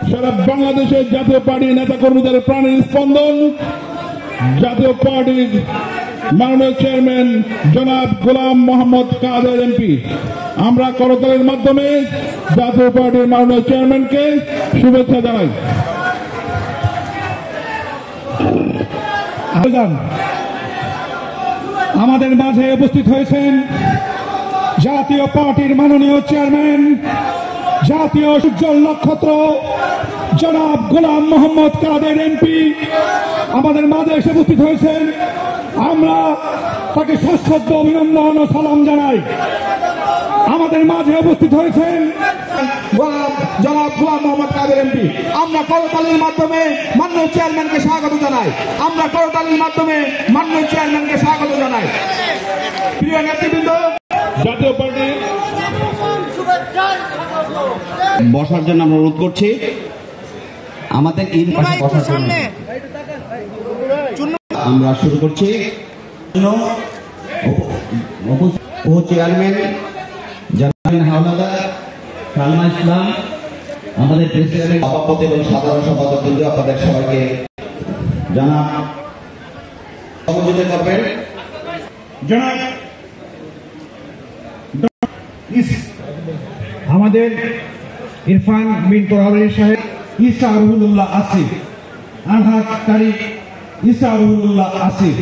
সারা বাংলাদেশের জাতীয় পার্টির নেতা কর্মীদের প্রাণের স্পন্দন জাতীয় পার্টির মাননীয় চেয়ারম্যান জনাব গোলাম মোহাম্মদ কাদের এমপি। আমরা করতালির মাধ্যমে জাতীয় পার্টির মাননীয় চেয়ারম্যানকে শুভেচ্ছা জানাই। আমাদের মাঝে উপস্থিত হয়েছেন জাতীয় পার্টির মাননীয় চেয়ারম্যান, জাতীয় উজ্জ্বল নক্ষত্র জনাব গোলাম মোহাম্মদ কাদের এমপি আমাদের মাঝে এসে উপস্থিত হয়েছেন। আমরা তাকে সশ্রদ্ধ অভিনন্দন ও সালাম জানাই। আমাদের মাঝে উপস্থিত হয়েছেন জনাব গোলাম মোহাম্মদ কাদের এমপি। আমরা করতালির মাধ্যমে মাননীয় চেয়ারম্যানকে স্বাগত জানাই। আমরা করতালির মাধ্যমে মাননীয় চেয়ারম্যানকে স্বাগত জানাই। প্রিয় নেতৃবৃন্দ, জাতীয় পার্টি বসার জন্য আমরা অনুরোধ করছি। আমাদের আমরা শুরু করছি। চেয়ারম্যান জানাবেন হাওলাদার সালমা ইসলাম, আমাদের প্রেসিডেন্ট সভাপতি এবং সাধারণ সম্পাদক বৃন্দ, আপনাদের সবাইকে জানাব সহযোগিতা করবেন। জনাব আমাদের ইরফান বিন তোরাবলী সাহেব, ইসা রুহুল্লাহ আসিফ, আনহার তারিক ইসা রুহুল্লাহ আসিফ।